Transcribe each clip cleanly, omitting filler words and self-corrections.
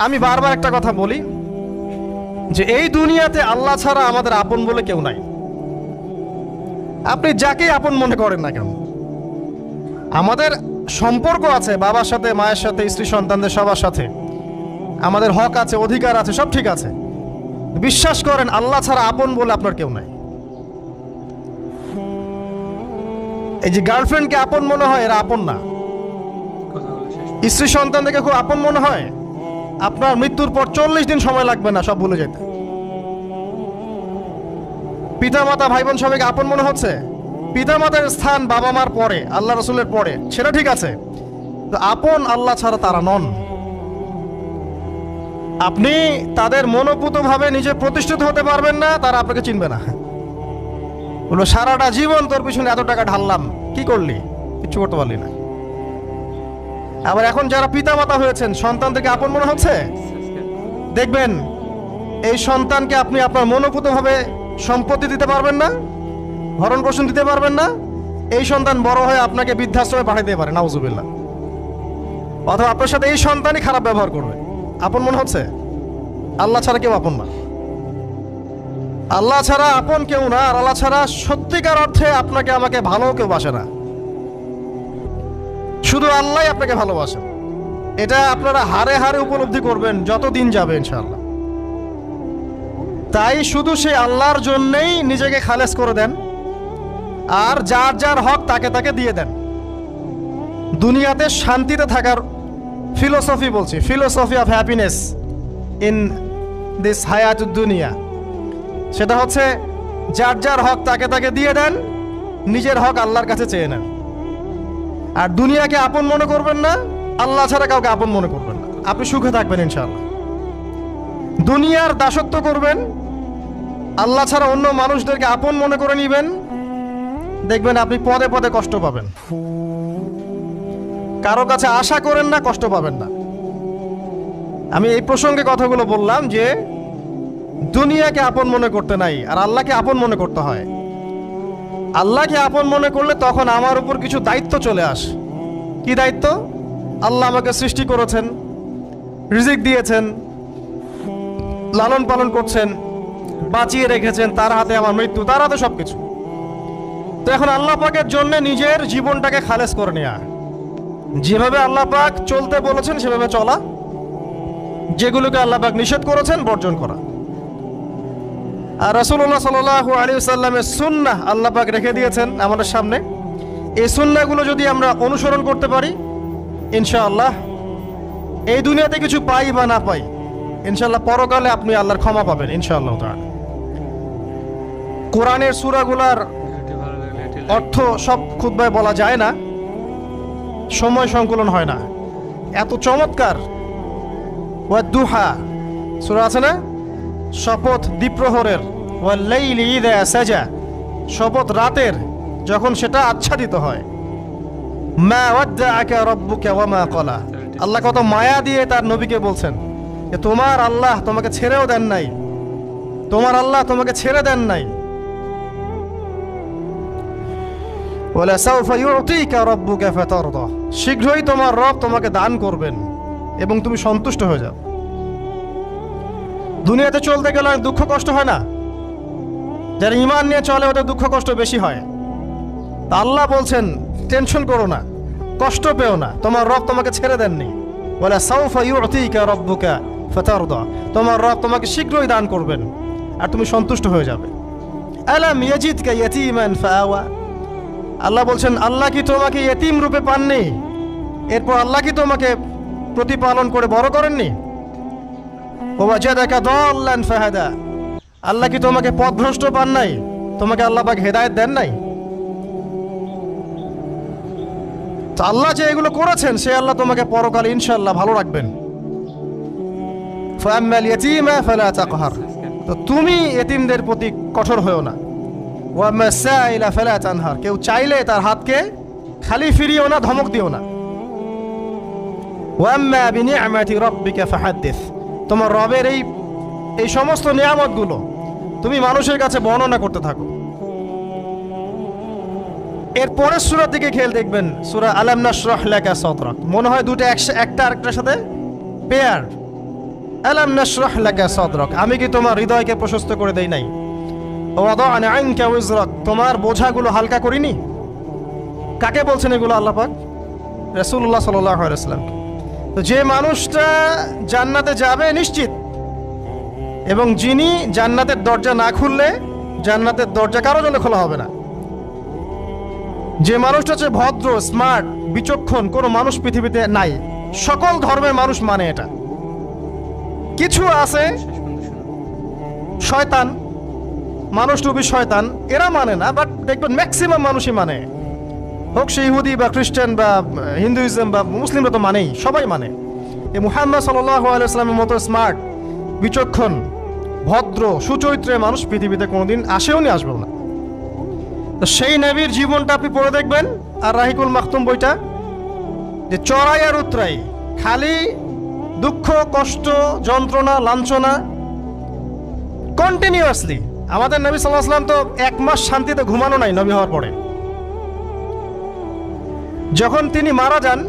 আমি বারবার একটা কথা বলি যে এই দুনিয়াতে আল্লাহ ছাড়া আমাদের আপন বলে কেউ নাই। আপনি যাকে আপন মনে করেন না কেন, আমাদের সম্পর্ক আছে বাবার সাথে, মায়ের সাথে, স্ত্রী সন্তানদের সবার সাথে, আমাদের হক আছে, অধিকার আছে, সব ঠিক আছে। বিশ্বাস করেন আল্লাহ ছাড়া আপন বলে আপনার কেউ নাই। এই যে গার্লফ্রেন্ডকে আপন মনে হয়, এরা আপন না। স্ত্রী সন্তানদেরকে খুব আপন মনে হয়, আপনার মৃত্যুর পর 40 দিন সময় লাগবে না সব ভুলে যেতে। পিতামাতা, ভাই বোন সবাইকে আপন মনে হচ্ছে। পিতামাতার স্থান বাবা মার পরে, আল্লাহ রসুলের পরে, সেটা ঠিক আছে, তো আপন আল্লাহ ছাড়া তারা নন। আপনি তাদের মনোপুতভাবে নিজে প্রতিষ্ঠিত হতে পারবেন না, তারা আপনাকে চিনবে না। বলবো সারাটা জীবন তোর পিছনে এত টাকা ঢাললাম, কি করলি? কিচ্ছু করতে পারলি না। আবার এখন যারা পিতামাতা হয়েছেন, সন্তানদেরকে আপন মনে হচ্ছে, দেখবেন এই সন্তানকে আপনি আপনার মনোপুতভাবে সম্পত্তি দিতে পারবেন না, ভরণ পোষণ দিতে পারবেন না। এই সন্তান বড় হয়ে আপনাকে বৃদ্ধাশ্রমে পাঠিয়ে দিতে পারে, নাউজুবিল্লাহ। অথবা আপনার সাথে এই সন্তানই খারাপ ব্যবহার করবে। আপন মনে হচ্ছে? আল্লাহ ছাড়া কেউ আপন না। আল্লাহ ছাড়া আপন কেউ না। আর আল্লাহ ছাড়া সত্যিকার অর্থে আপনাকে আমাকে ভালো কেউ বাসে না। শুধু আল্লাহ আপনাকে ভালোবাসেন। এটা আপনারা হারে হারে উপলব্ধি করবেন যত দিন যাবে ইনশাআল্লাহ। তাই শুধু সেই আল্লাহর জন্যেই নিজেকে খালেস করে দেন, আর যার যার হক তাকে তাকে দিয়ে দেন। দুনিয়াতে শান্তিতে থাকার ফিলোসফি বলছি, philosophy of happiness in this হায়াতুদ দুনিয়া, সেটা হচ্ছে যার যার হক তাকে তাকে দিয়ে দেন, নিজের হক আল্লাহর কাছে চেয়ে নেন। আর দুনিয়াকে আপন মনে করবেন না, আল্লাহ ছাড়া কাউকে আপন মনে করবেন না। আপনি সুখে থাকবেন ইনশাআল্লাহ। দুনিয়ার দাসত্ব করবেন, আল্লাহ ছাড়া অন্য মানুষদেরকে আপন মনে করে নেবেন, দেখবেন আপনি পদে পদে কষ্ট পাবেন। কারো কাছে আশা করেন না, কষ্ট পাবেন না। আমি এই প্রসঙ্গে কথাগুলো বললাম যে দুনিয়াকে আপন মনে করতে নাই, আর আল্লাহকে আপন মনে করতে হয়। আল্লাহকে আপন মনে করলে তখন আমার উপর কিছু দায়িত্ব চলে আসে। কি দায়িত্ব? আল্লাহ আমাকে সৃষ্টি করেছেন, রিজিক দিয়েছেন, লালন পালন করছেন, বাঁচিয়ে রেখেছেন, তার হাতে আমার মৃত্যু, তার হাতে সবকিছু। তো এখন আল্লাহ পাকের জন্য নিজের জীবনটাকে খালেস করে নেওয়া, যেভাবে আল্লাহ পাক চলতে বলেছেন সেভাবে চলা, যেগুলোকে আল্লাহ পাক নিষেধ করেছেন বর্জন করা। আর রাসূলুল্লাহ সাল্লাল্লাহু আলাইহি ওয়াসাল্লামের সুন্নাহ আল্লাহ পাক রেখে দিয়েছেন আমাদের সামনে। এই সুন্নাহগুলো যদি আমরা অনুসরণ করতে পারি, ইনশাআল্লাহ এই দুনিয়াতে কিছু পাই বা না পাই, ইনশাআল্লাহ পরকালে আপনি আল্লাহর ক্ষমা পাবেন ইনশাআল্লাহ তাআলা। কোরআনের সূরাগুলার অর্থ সব খুতবায় বলা যায় না, সময় সংকলন হয় না। এত চমৎকার ওয়াদ-দুহা সূরা আছে না, শপথ দ্বিপ্রহরের, ওয়াল-লাইলি ইযা সাজা, শপথ রাতের যখন সেটা আচ্ছাদিত হয়। মা ওয়াদ্দাআকা রাব্বুকা ওয়া মা ক্বালা, আল্লাহ কত মায়া দিয়ে তার নবীকে বলছেন যে তোমার আল্লাহ তোমাকে ছেড়েও দেন নাই, তোমার আল্লাহ তোমাকে ছেড়ে দেন নাই। ওয়ালা সাউফা ইউতিকা রাব্বুকা ফাতারদা, শীঘ্রই তোমার রব তোমাকে দান করবেন এবং তুমি সন্তুষ্ট হয়ে যাও। দুনিয়াতে চলতে গেলে দুঃখ কষ্ট হয় না? যারা ঈমান নিয়ে চলে ওদের দুঃখ কষ্ট বেশি হয়। তা আল্লাহ বলছেন টেনশন করো না, কষ্ট পেও না, তোমার রব তোমাকে ছেড়ে দেননি। ওয়ালা সাউফা ইউতিকা রাব্বুকা ফাতারদা, তোমার রব তোমাকে শীঘ্রই দান করবেন আর তুমি সন্তুষ্ট হয়ে যাবে। আলাম ইয়াজিদকা ইয়াতীমান ফাআওয়া, আল্লাহ বলছেন আল্লাহ কি তোমাকে ইয়েতিম রূপে পাননি? এরপর আল্লাহ কি তোমাকে প্রতিপালন করে বড় করেননি? ওয়াজাদাকা দাল্লান ফাহাদা, আল্লাহ কি তোমাকে পথভ্রষ্ট পান নাই? তোমাকে আল্লাহ পাক হেদায়েত দেন নাই? তো আল্লাহ যে এগুলো করেছেন সে আল্লাহ তোমাকে পরকালে ইনশাআল্লাহ ভালো রাখবেন। ফাআম্মাল ইয়াতীমা ফালা তাকহার, তো তুমি এতিমদের প্রতি কঠোর হয়ো না। ওয়াম্মা সাইলা ফালা তানহার, কেউ চাইলে তার হাতকে খালি ফিরিও না, ধমক দিও না। ওয়াম্মা বিনিআমাতি রাব্বিকা ফাহাদ্দিস, তোমার রবের এই সমস্ত নিয়ামতগুলো তুমি মানুষের কাছে বর্ণনা করতে থাকো। এর পরের সূরার দিকে খেয়াল দেখবেন, সূরা আলাম নাশরাহ লাকা সাদরাক, মনে হয় দুটো একটা আরেকটার সাথে পেয়ার। আলাম নাশরাহ লাকা সাদরাক, আমি কি তোমার হৃদয়কে প্রশস্ত করে দেই নাই? ওয়াদা'না আনকা ওয়িজরাক, তোমার বোঝাগুলো হালকা করিনি? কাকে বলছেন এগুলো আল্লাহ পাক? রাসূলুল্লাহ সাল্লাল্লাহু আলাইহি ওয়াসাল্লাম। তো যে মানুষটা জান্নাতে যাবে নিশ্চিত, এবং যিনি জান্নাতের দরজা না খুললে জান্নাতের দরজা কারো জন্য খোলা হবে না, যে মানুষটা হচ্ছে ভদ্র, স্মার্ট, বিচক্ষণ, কোনো মানুষ পৃথিবীতে নাই। সকল ধর্মের মানুষ মানে এটা। কিছু আছে শয়তান, মানুষ টুবি শয়তান, এরা মানে না, বাট দেখবেন ম্যাক্সিমাম মানুষই মানে, হোক সে ইহুদি বা খ্রিস্টান বা হিন্দুইজম বা মুসলিমরা তো মানেই, সবাই মানে। এই মুহাম্মদ সাল্লাল্লাহু আলাইহি ওয়াসাল্লামের মতো স্মার্ট, বিচক্ষণ, ভদ্র, সুচরিত্রের মানুষ পৃথিবীতে কোনোদিন আসেও নি, আসবেও না। তো সেই নবীর জীবনটা আপনি পড়ে দেখবেন, আর রাহিকুল মাখতুম বইটা, যে চড়াই আর উতরাই, খালি দুঃখ, কষ্ট, যন্ত্রণা, লাঞ্ছনা, কন্টিনিউয়াসলি। আমাদের নবী সাল্লাল্লাহু আলাইহি ওয়াসাল্লাম তো 1 মাস শান্তিতে ঘুমানো নাই নবী হওয়ার পরে। যখন তিনি মারা যান,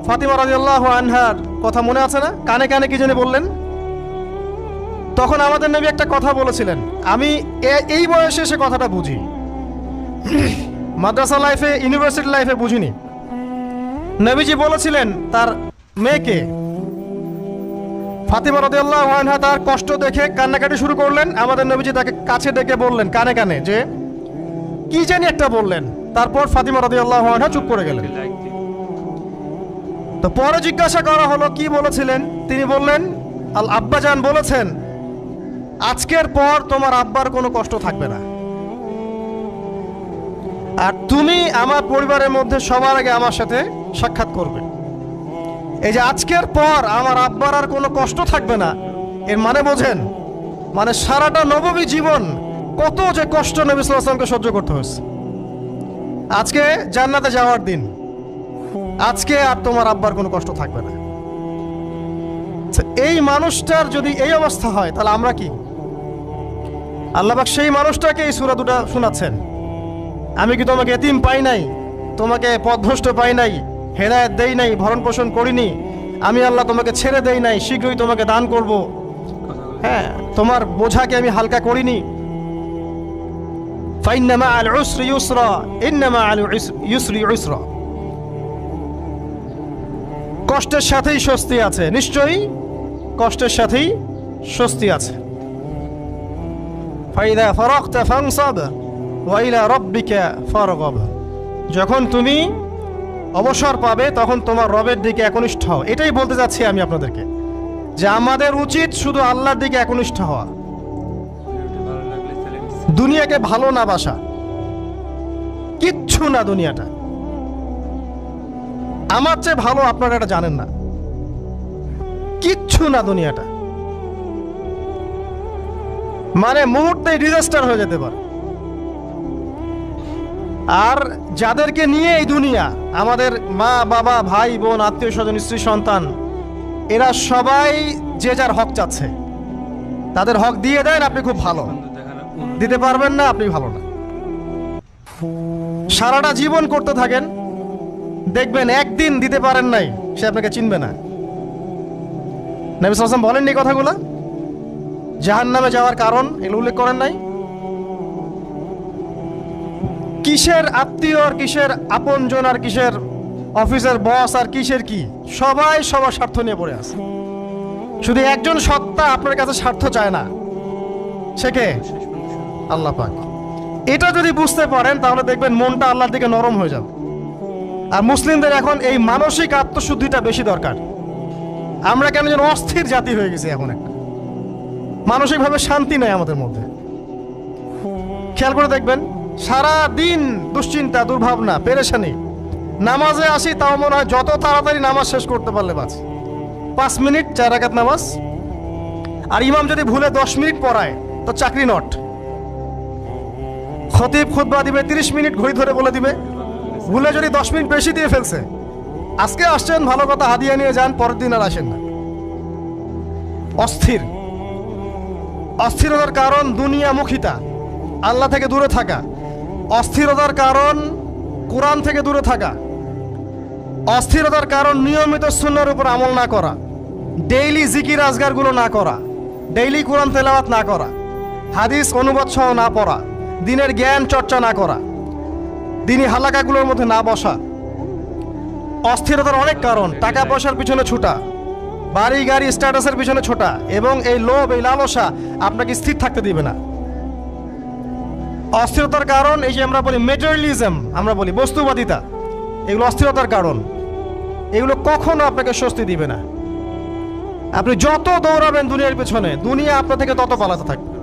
ফাতিমা রাদিয়াল্লাহু আনহার কথা মনে আছে না? কানে কানে কি জানি বললেন। তখন আমাদের নবী একটা কথা বলেছিলেন, আমি এই বয়সে সে কথাটা বুঝি, মাদ্রাসা লাইফে, ইউনিভার্সিটি লাইফে বুঝিনি। নবীজি বলেছিলেন তার মেয়েকে, ফাতিমা রাদিয়াল্লাহু আনহা তার কষ্ট দেখে কান্নাকাটি শুরু করলেন। আমাদের নবীজি তাকে কাছে ডেকে বললেন কানে কানে যে কি জানি একটা বললেন। তারপর ফাতিমা রাদিয়াল্লাহু আনহা চুপ করে গেলেন। তো পরে জিজ্ঞাসা করা হলো কি বলেছিলেন, তিনি বললেন আল আব্বাজান বলেছেন আজকের পর তোমার আব্বার কোনো কষ্ট থাকবে না, আর তুমি আমার পরিবারের মধ্যে সবার আগে আমার সাথে সাক্ষাৎ করবে। এই যে আজকের পর আমার আব্বার আর কোনো কষ্ট থাকবে না, এর মানে বোঝেন, মানে সারাটা নববী জীবন কত যে কষ্ট নবী সাল্লাল্লাহু আলাইহি ওয়াসাল্লামকে সহ্য করতে হয়েছে। আজকে জান্নাতে যাওয়ার দিন, আজকে আর তোমার আব্বার কোনো কষ্ট থাকবে না। এই মানুষটার যদি এই অবস্থা হয়, তাহলে আমরা কি? আল্লাহ পাক সেই মানুষটাকে এই সূরা দুটো শোনাচ্ছেন, আমি কি তোমাকে এতিম পাই নাই, তোমাকে পথভ্রষ্ট পাই নাই, হেদায়েত দেই নাই, ভরণ পোষণ করিনি, আমি আল্লাহ তোমাকে ছেড়ে দেই নাই, শীঘ্রই তোমাকে দান করব, হ্যাঁ, তোমার বোঝাকে আমি হালকা করিনি। ফাইন্না মাআল উসরি ইউসরা, ইন্না মাআল ইউসরি ইউসরা, কষ্টের সাথেই স্বস্তি আছে, নিশ্চয়ই কষ্টের সাথেই স্বস্তি আছে। ফাইদা ফারাগতা ফানসাব ওয়া ইলা রাব্বিকা ফারগাব, যখন তুমি অবসর পাবে তখন তোমার রবের দিকে একনিষ্ঠ হও। এটাই বলতে যাচ্ছি আমি আপনাদেরকে, যে আমাদের উচিত শুধু আল্লাহর দিকে একনিষ্ঠ হওয়া, দুনিয়াকে ভালো না বাসা, কিচ্ছু না দুনিয়াটা। আমার চেয়ে ভালো আপনারা এটা জানেন না, কিচ্ছু না দুনিয়াটা, মানে মুহূর্তে ডিজাস্টার হয়ে যেতে পারে। আর যাদেরকে নিয়ে এই দুনিয়া, আমাদের মা বাবা, ভাই বোন, আত্মীয় স্বজন, স্ত্রী সন্তান, এরা সবাই যে যার হক চাচ্ছে, তাদের হক দিয়ে দেন, আপনি খুব ভালো, দিতে পারবেন না, আপনি ভালো না। সারাটা জীবন করতে থাকেন, দেখবেন একদিন দিতে পারেন নাই, সে আপনাকে চিনবে না। নবী সাল্লাল্লাহু আলাইহি ওয়াসাল্লাম বলেননি কথাগুলো? জাহান্নামে যাওয়ার কারণ এগুলো উল্লেখ করেন নাই? কিসের আত্মীয় আর কিসের আপনজন আর কিসের অফিসের বস আর কিসের কি, সবাই সবার স্বার্থ নিয়ে পড়ে আছে। শুধু একজন সত্তা আপনার কাছে স্বার্থ চায় না, সে কে? আল্লাহ পাক। এটা যদি বুঝতে পারেন তাহলে দেখবেন মনটা আল্লাহর দিকে নরম হয়ে যাবে। আর মুসলিমদের এখন এই মানসিক আত্মশুদ্ধিটা বেশি দরকার। আমরা কেন যেন অস্থির জাতি হয়ে গেছি এখন, একটা মানসিকভাবে শান্তি নেই আমাদের মধ্যে। খেয়াল করে দেখবেন সারা দিন দুশ্চিন্তা, দুর্ভাবনা, পেরেশানি। নামাজে আসি তাও মনে হয় যত তাড়াতাড়ি নামাজ শেষ করতে পারলে বাঁচ। 5 মিনিট 4 রাকাত নামাজ, আর ইমাম যদি ভুলে 10 মিনিট পড়ায় তো চাকরি নট। খতিব খুতবা দিবে 30 মিনিট ঘড়ি ধরে বলে দিবে, ভুলে যদি 10 মিনিট বেশি দিয়ে ফেলছে, আজকে আসছেন ভালো কথা, হাদিয়া নিয়ে যান, পরের দিন আর আসেন না। অস্থির। অস্থিরতার কারণ দুনিয়ামুখিতা, আল্লাহ থেকে দূরে থাকা। অস্থিরতার কারণ কোরআন থেকে দূরে থাকা। অস্থিরতার কারণ নিয়মিত সুন্নাহর উপর আমল না করা। ডেইলি জিকির আজগারগুলো না করা, ডেইলি কোরআন তেলাওয়াত না করা, হাদিস অনুবাদ সহ না পড়া, দিনের জ্ঞান চর্চা না করা, দিনী হালাকাগুলোর মধ্যে না বসা, অস্থিরতার অনেক কারণ, টাকা পয়সার পিছনে ছুটা, বাড়ি গাড়ি স্ট্যাটাসের পিছনে ছোটা, এবং এই লোভ, এই লালসা আপনাকে স্থির থাকতে দিবে না। অস্থিরতার কারণ এই যে আমরা বলি মেটেরিয়ালিজম, আমরা বলি বস্তুবাদিতা, এগুলো অস্থিরতার কারণ। এগুলো কখনো আপনাকে স্বস্তি দিবে না। আপনি যত দৌড়াবেন দুনিয়ার পেছনে, দুনিয়া আপনার থেকে তত পালাতে থাকবে।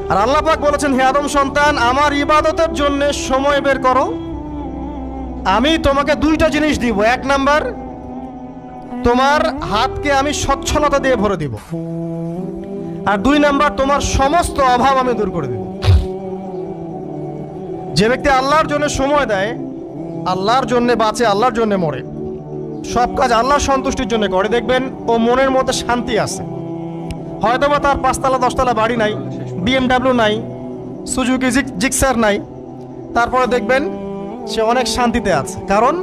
আর আল্লাহ পাক বলেছেন, হে আদম সন্তান, আমার ইবাদতের জন্য সময় বের করো, আমি তোমাকে দুইটা জিনিস দিব। এক নাম্বার, তোমার হাতকে আমি সচ্ছলতা দিয়ে ভরে দিব, আর দুই নাম্বার, তোমার সমস্ত অভাব আমি দূর করে দিব। যে ব্যক্তি আল্লাহর জন্য সময় দেয়, আল্লাহর জন্য বাঁচে, আল্লাহর জন্য মরে, সব কাজ আল্লাহর সন্তুষ্টির জন্য করে, দেখবেন ও মনের মধ্যে শান্তি আছে। হয়তোবা তার 5তলা 10তলা বাড়ি নাই, BMW নাই, সুজুকি জিক্সার নাই, তারপরে দেখবেন সে অনেক শান্তিতে আছে, কারণ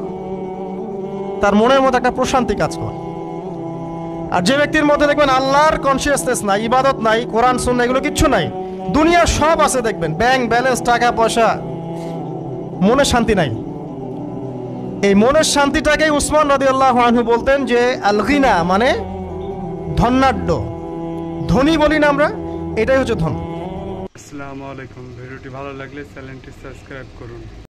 তার মনের মধ্যে একটা প্রশান্তি কাজ করে। আর যে ব্যক্তির মধ্যে দেখবেন আল্লাহর কনসিয়াসনেস নাই, ইবাদত নাই, কোরআন সুন্নাহ এগুলো কিচ্ছু নাই, দুনিয়ার সব আছে, দেখবেন ব্যাংক ব্যালেন্স, টাকা পয়সা, মনে শান্তি নাই। এই মনের শান্তিটাকেই উসমান রাদিয়াল্লাহু আনহু বলতেন যে আল গিনা, মানে ধনাঢ্য, ধনী বলি না আমরা, এটাই হচ্ছে ধন। আসসালামু আলাইকুম। ভিডিওটি ভালো লাগলে চ্যানেলটি সাবস্ক্রাইব করুন।